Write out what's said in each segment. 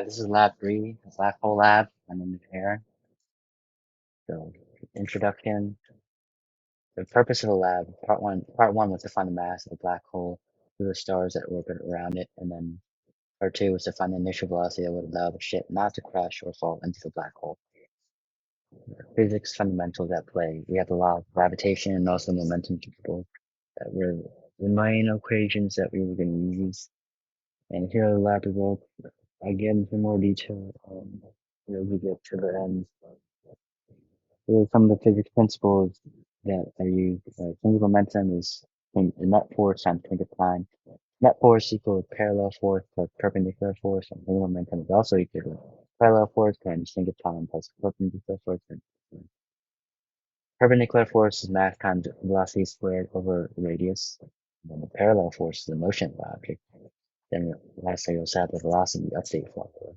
This is lab 3, the black hole lab. My name is Aaron. So, introduction. The purpose of the lab, part one was to find the mass of the black hole through the stars that orbit around it, and then part 2 was to find the initial velocity that would allow the ship not to crash or fall into the black hole. Physics fundamentals at play. We have the law of gravitation and also momentum principle that were the main equations that we were going to use. And here are the lab results. I get into more detail as we get to the end. Here are some of the physics principles that are used. Single momentum is the net force times point of time. Net force equals parallel force plus perpendicular force, and single momentum is also equal to parallel force times single time plus perpendicular force. Perpendicular force is mass times velocity squared over radius. And then the parallel force is the motion of the object. Then lastly, you also have the velocity update formula.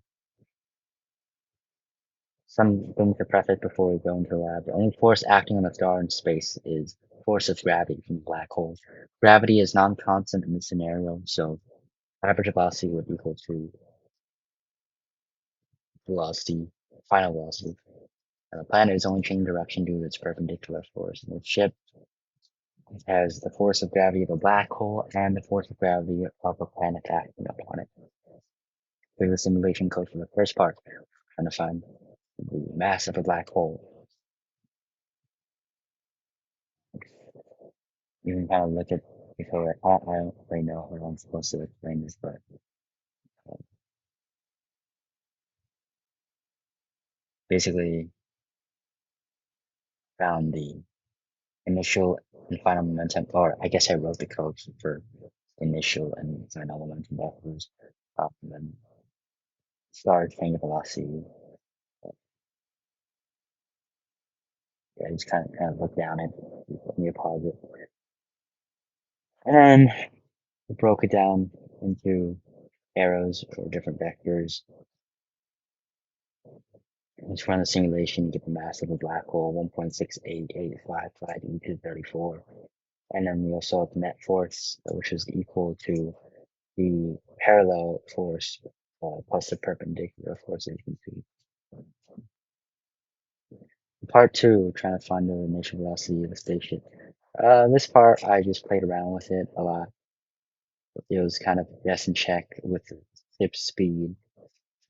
Some things to preface before we go into the lab. The only force acting on a star in space is force of gravity from the black hole. Gravity is non-constant in this scenario, so average velocity would equal to velocity, final velocity. And the planet is only changing direction due to its perpendicular force. And the ship has the force of gravity of a black hole and the force of gravity of a planet acting upon it. Here's the simulation code for the first part, trying to find the mass of a black hole. You can kind of look at before I don't really know how I'm supposed to explain this, but basically found the initial and final momentum, or I guess I wrote the code for initial and final momentum vectors, and then started angular velocity. Yeah, just kind of look down it, let me pause it, and then we broke it down into arrows for different vectors. Let's run the simulation to get the mass of a black hole, 1.68855 e to the 34. And then we also have the net force, which is equal to the parallel force plus the perpendicular force, as you can see. Part 2, we're trying to find the initial velocity of the spaceship. This part, I just played around with it a lot. It was kind of guess and check with the ship speed,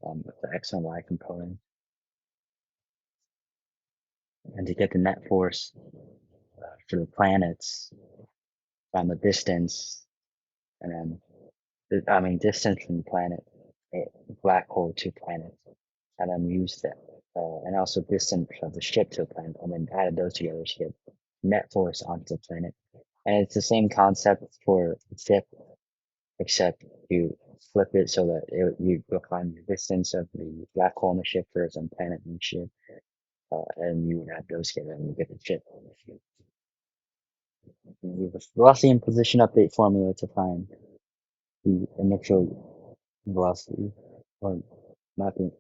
with the x and y component. And to get the net force for the planets, from the distance, and then, distance from the planet, black hole to planet, and then use that, and also distance of the ship to the planet, and then added those together to get net force onto the planet. And it's the same concept for the ship, except you flip it so that you go find the distance of the black hole in the ship versus the planet in the ship, and you add those together and you get the ship. You use the velocity and position update formula to find the initial velocity, or not the,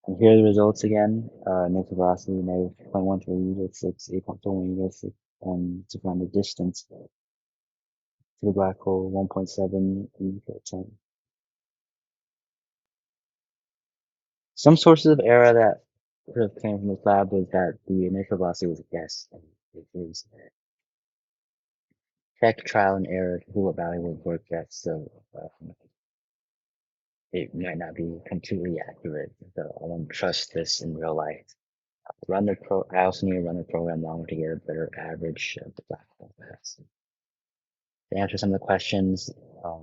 and here are the results again. Initial velocity, -0.1306, 8.4106, and to find the distance to the black hole, 1.7 e to the 10. Some sources of error that sort of came from this lab was that the initial velocity was a guess, and it was check, trial, and error to what value would work best. So it might not be completely accurate. So I don't trust this in real life. I also need to run the program longer to get a better average of the black hole mass. To answer some of the questions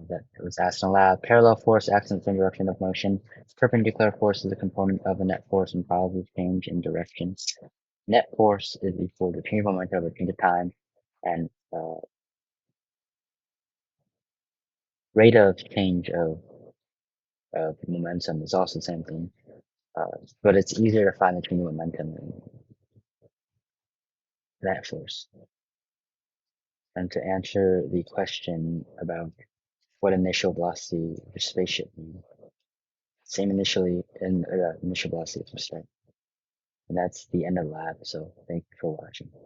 that was asked in the lab, parallel force acts in the same direction of motion. Perpendicular force is a component of the net force and probably change in direction. Net force is equal to change of momentum over change of time, and rate of change of momentum is also the same thing. But it's easier to find the change of momentum than net force. And to answer the question about what initial velocity the spaceship needs, same initial velocity from start. And that's the end of the lab. So thank you for watching.